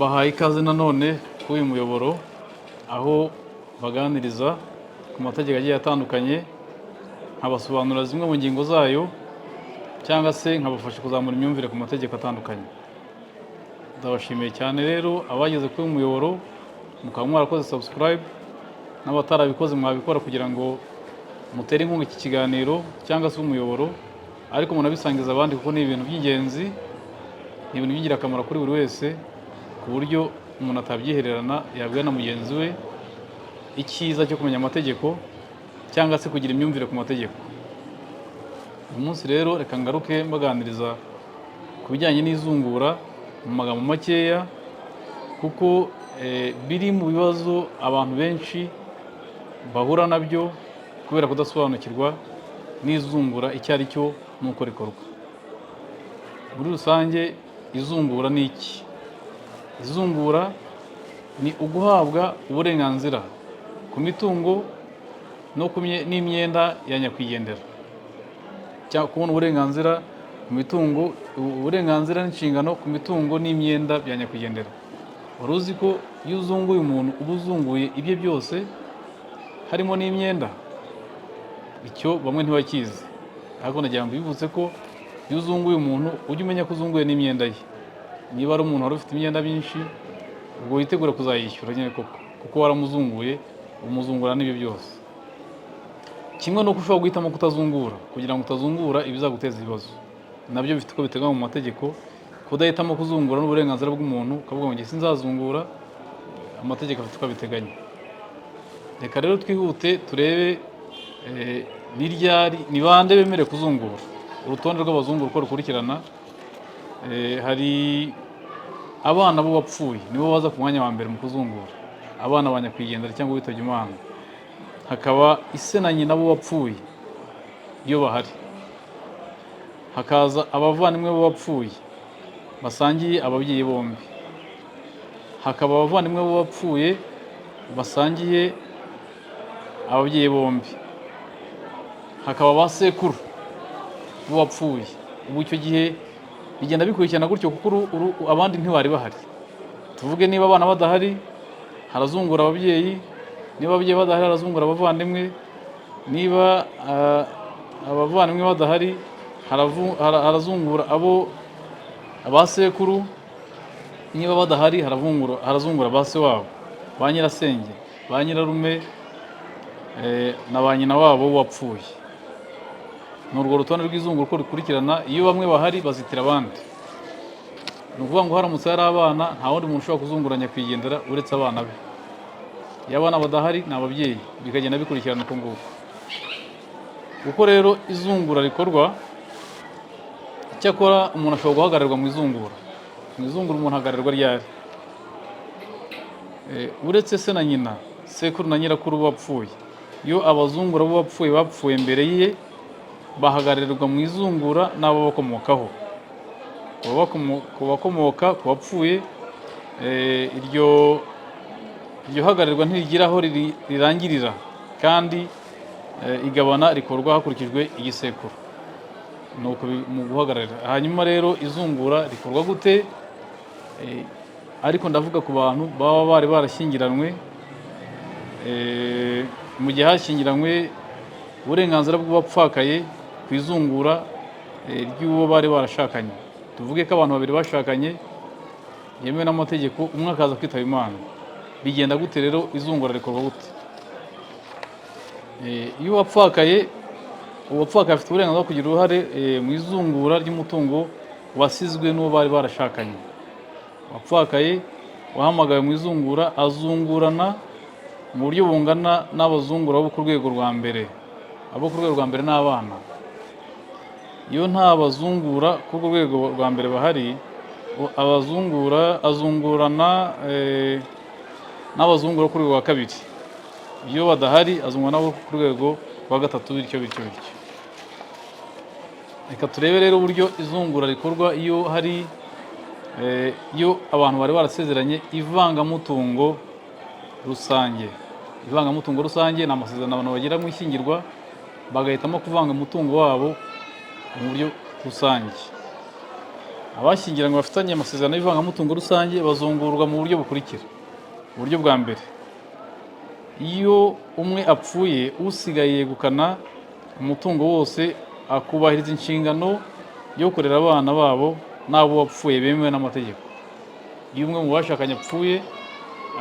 Bahaye ikaze nanone kuri uyu muyoboro aho baganiriza ku mategeko agiye atandukanye, nkabasobanurira zimwe mu ngingo zayo cyangwa se nkabafasha kuzamura imyumvire ku mategeko atandukanye. Ndabashimiye cyane rero abageze kuri uyu muyoboro, mukaba mwarakoze subscribe, n'abatarabikoze mwabikora kugira ngo mutere inkunga iki kiganiro cyangwa se umuyoboro, ariko munabisangiza abandi kuko ni ibintu by'ingenzi, ni ibintu by'ingirakamaro kuri buri wese, ku buryo umuntu atabyihererana yabwira na mugenzi we icyiza cyo kumenya amategeko cyangwa se kugira imyumvire ku mategeko. Uyu munsi rero reka ngaruke mbaganiriza ku bijyanye n'izungura mu magambo makeya, kuko biri mu bibazo abantu benshi bahura nabyo kubera kudasobanukirwa n'izungura icyo ari cyo n'uko rikorwa. Muri rusange izungura ni iki? Izungura ni uguhabwa uburenganzira ku mitungo n'imyenda ya nyakwigendera, cyangwa kubona uburenganzira ku mitungo, uburenganzira n'inshingano ku mitungo n'imyenda bya nyakwigendera. Wari uzi ko iyo uzunguye umuntu uba uzunguye ibye byose harimo n'imyenda? Icyo bamwe ntibakizi, ariko nagira ngo bibutse ko iyo uzunguye umuntu ujye umenya ko uzunguye n'imyenda ye. Niba ari umuntu wari ufite imyenda myinshi, ubwo witegura kuzayishyura nyine koko, kuko waramuzunguye, umuzungura n'ibyo byose. Kimwe nuko ushobora guhitamo kutazungura kugira ngo utazungura ibizaguteza ibibazo, nabyo bifite uko biteganywa mu mategeko. Kudahitamo kuzungura n'uburenganzira bw'umuntu ukavuga ngo njye sinzazungura, amategeko afite uko abiteganya. Reka rero twihute turebe ni bande bemerewe kuzungura. Urutonde rw'abazungura uko rukurikirana: hari abana bo bapfuye, nibo baza ku mwanya wa mbere mu kuzungura, abana ba nyakwigendera cyangwa bitabye Imana. Hakaba ise na nyina bo bapfuye iyo bahari. Hakaza abavandimwe bo bapfuye basangiye ababyeyi bombi. Hakaba abavandimwe bo bapfuye basangiye ababyeyi bombi. Hakaba ba sekuru bo bapfuye. Ubu icyo gihe bigenda bikurikirana gutyo kuko abandi ntibari bahari. Tuvuge niba abana badahari harazungura ababyeyi, niba ababyeyi badahari harazungura abavandimwe, niba abavandimwe badahari harazungura abasekuru, niba badahari harazungura ba se wabo, ba nyirasenge, ba nyirarume na ba nyina wabo wapfuye. Ni urwo rutonde rw'izungura uko rikurikirana. Iyo bamwe bahari bazitira abandi. Ni ukuvuga ngo haramutse hari abana, nta wundi muntu ushobora kuzungura nyakwigendera uretse abana be. Iyo abana badahari ni ababyeyi, bikagenda bikurikirana uko nguko. Uko rero izungura rikorwa, icyakora umuntu ashobora guhagararirwa mu izungura. Mu izungura umuntu ahagararirwa ryari? Uretse se na nyina, sekuru na nyirakuru bapfuye, iyo abazungura bo bapfuye mbere ye, bahagararirwa mu izungura n'abo bakomokaho. Ku bakomoka ku bapfuye, iryo hagararirwa ntirigira aho rirangirira, kandi igabana rikorwa hakurikijwe igisekuru. Ni uko mu guhagararira. Hanyuma rero izungura rikorwa gute? Ariko ndavuga ku bantu baba bari barashyingiranywe. Mu gihe hashyingiranywe, uburenganzira bw'uwapfakaye ku izungura ry'uwo bari barashakanye. Tuvuge ko abantu babiri bashakanye yemewe n'amategeko, umwe akaza kwitaba Imana. Bigenda gute rero? Izungura rikorwa gute? Iyo uwapfakaye afite uburenganzira bwo kugira uruhare mu izungura ry'umutungo wasizwe n'uwo bari barashakanye. Uwapfakaye wahamagawe mu izungura azungurana mu buryo bungana n'abazungura bo ku rwego rwa mbere. Abo ku rwego rwa mbere ni abana. Iyo nta bazungura ku rwego rwa mbere bahari, azungurana n'abazungura ku rwego rwa kabiri. Iyo badahari azungurana nabo ku rwego rwa gatatu, bityo. Reka turebe rero uburyo izungura rikorwa iyo abantu bari barasezeranye ivangamutungo rusange. Ivangamutungo rusange ni amasezerano abantu bagira mu ishyingirwa, bagahitamo kuvanga umutungo wabo mu buryo rusange. abashyingiranywe bafitanye amasezerano y'ivangamutungo rusange bazungurwa mu buryo bukurikira. Uburyo bwa mbere, iyo umwe apfuye, usigaye yegukana umutungo wose, akubahiriza inshingano yo kurera abana babo n'abo wapfuye bemewe n'amategeko. Iyo umwe mu bashakanye apfuye,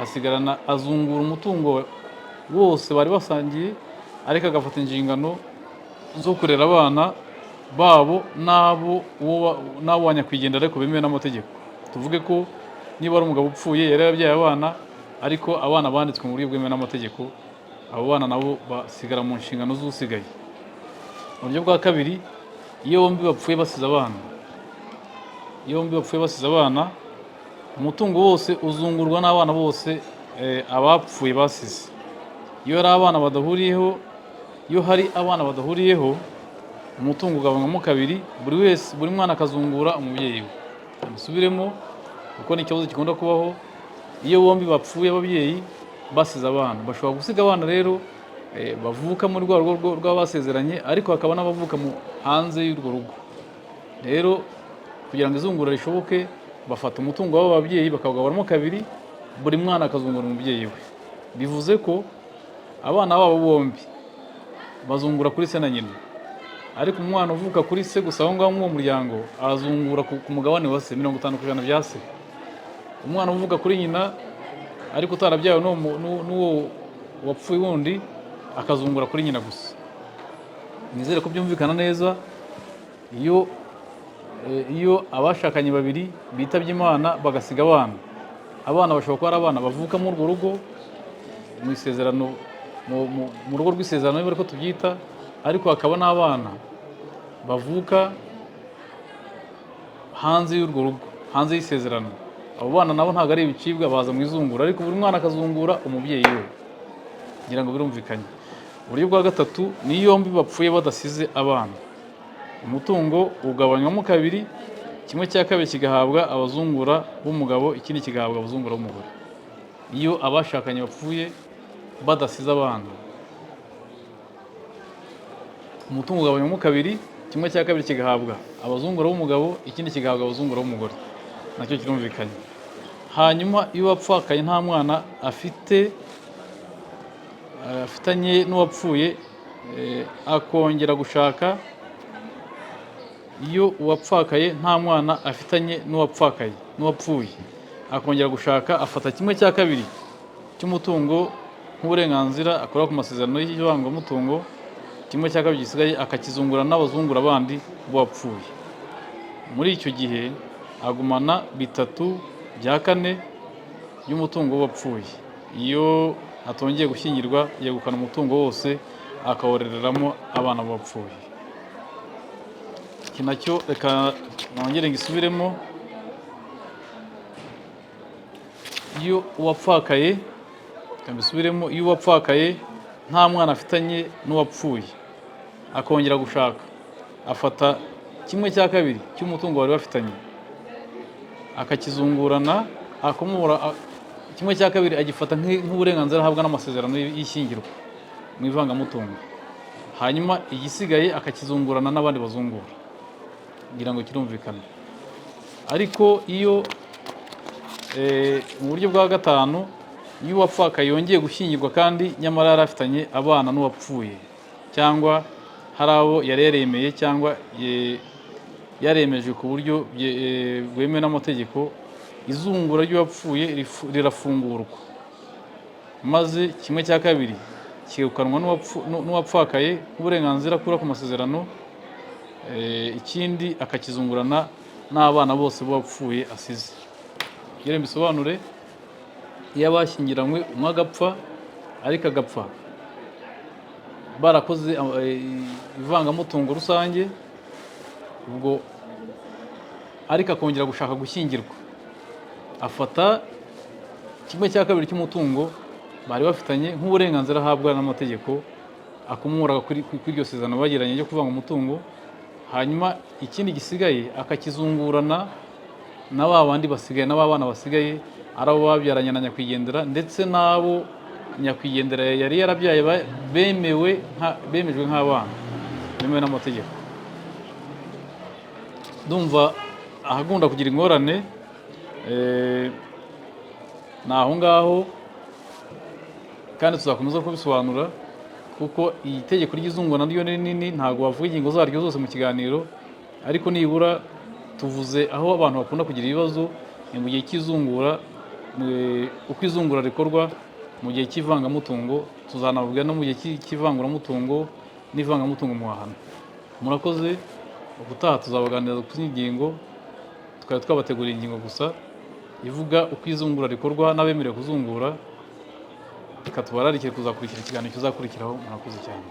asigarana azungura umutungo wose bari basangiye, ariko agafata inshingano zo kurera abana babo n'abo wa nyakwigendera ariko bemewe n'amategeko. Tuvuge ko niba ari umugabo upfuye yari yarabyaye abana, ariko abana banditswe mu buryo bwemewe n'amategeko, abo bana nabo basigara mu nshingano z'usigaye. Uburyo bwa kabiri, iyo bombi bapfuye basize abana, umutungo wose uzungurwa n'abana bose abapfuye basize. Iyo hari abana badahuriyeho, umutungo ugabanywamo kabiri, buri mwana akazungura umubyeyi we. Musubiremo kuko ni ikibazo gikunda kubaho. Iyo bombi bapfuye ababyeyi basize abana, bashobora gusiga abana rero bavuka muri rwa rugo rw'abasezeranye, ariko hakaba n'abavuka hanze y'urwo rugo. Rero kugira ngo izungura rishoboke, bafata umutungo w'abo babyeyi bakawugabanamo kabiri, buri mwana akazungura umubyeyi we. Bivuze ko abana babo bombi bazungura kuri se na nyina, ariko umwana uvuka kuri se gusa aho ngaho mu muryango azungura ku mugabane wa se 50% bya se. Umwana uvuka kuri nyina ariko utarabyawe n'uwo wapfuye wundi akazungura kuri nyina gusa. Nizere ko byumvikana neza. Iyo abashakanye babiri bitabye Imana bagasiga abana bashobora kuba ari abana bavuka muri urwo rugo mu isezerano, mu rugo rw'isezerano niba ariko tubyita, ariko hakaba n'abana bavuka hanze y'urwo rugo, hanze y'isezerano. Abo bana nabo ntabwo ari ibicibwa, baza mu izungura, ariko buri mwana akazungura umubyeyi we. Ngira ngo birumvikanye. Uburyo bwa gatatu, ni yombi bapfuye badasize abana, umutungo ugabanywamo kabiri, 1/2 kigahabwa abazungura b'umugabo, ikindi kigahabwa abazungura b'umugore. Iyo abashakanye bapfuye badasize abana, umutungo ugabanywamo kabiri, 1/2 kigahabwa abazungura b'umugabo, ikindi kigahabwa abazungura b'umugore. Nacyo kirumvikanye. Hanyuma iyo wapfakaye nta mwana afitanye n'uwapfuye, akongera gushaka. Iyo uwapfakaye nta mwana afitanye n'uwapfuye, akongera gushaka, afata 1/2 cy'umutungo nk'uburenganzira akora ku masezerano y'ivangamutungo, 1/2 gisigaye akakizungura n'abazungura bandi b'uwapfuye. Muri icyo gihe agumana 3/4 y'umutungo w'uwapfuye. Iyo atongeye gushyingirwa, yegukana umutungo wose akawurereramo abana b'uwapfuye. Iki nacyo reka nongere ngisubiremo. Iyo uwapfakaye nta mwana afitanye n'uwapfuye, akongera gushaka, afata 1/2 cy'umutungo bari bafitanye akakizungurana, 1/2 agifata nk'uburenganzira ahabwa n'amasezerano y'ishyingirwa mu ivangamutungo. Hanyuma igisigaye akakizungurana n'abandi bazungura. Ngira ngo kirumvikana. Ariko iyo mu buryo bwa gatanu, iyo uwapfakaye yongeye gushyingirwa kandi nyamara yari afitanye abana n'uwapfuye, cyangwa hari abo yari yaremeye cyangwa yaremeje ku buryo bwemewe n'amategeko, izungura ry'uwapfuye rirafungurwa, maze 1/2 kigekanwa n'uwapfakaye nk'uburenganzira akura ku masezerano, ikindi akakizungurana n'abana bose b'uwapfuye asize. Ngere mbisobanure. Iyo abashyingiranywe umwe agapfa, ariko agapfa barakoze ivangamutungo rusange, ubwo ariko akongera gushaka gushyingirwa, afata 1/2 cy'umutungo bari bafitanye nk'uburenganzira ahabwa n'amategeko, akumura kuri iryo sezerano bagiranye ryo kuvanga umutungo. Hanyuma ikindi gisigaye akakizungurana na ba bandi basigaye, n'abana basigaye, ari abo babyaranye na nyakwigendera, ndetse n'abo nyakwigendera yari yarabyaye bemejwe nk'abana bemewe n'amategeko. Ndumva ahagunda kugira ingorane ni aho ngaho, kandi tuzakomeza kubisobanura kuko iyi tegeko ry'izungura naryo ni rinini, ntabwo wavuga ingingo zaryo zose mu kiganiro, ariko nibura tuvuze aho abantu bakunda kugira ibibazo ni mu gihe cy'izungura, uko izungura rikorwa mu gihe cy'ivangamutungo, tuzanavuga no mu gihe cy'ivanguramutungo n'ivangamutungo mu bahana. Murakoze, ubutaha tuzabaganiriza ku ngingo, tukaba twabateguriye ingingo gusa ivuga uko izungura rikorwa n'abemerewe kuzungura, reka tubararikire kuzakurikira ikiganiro kizakurikiraho. Murakoze cyane.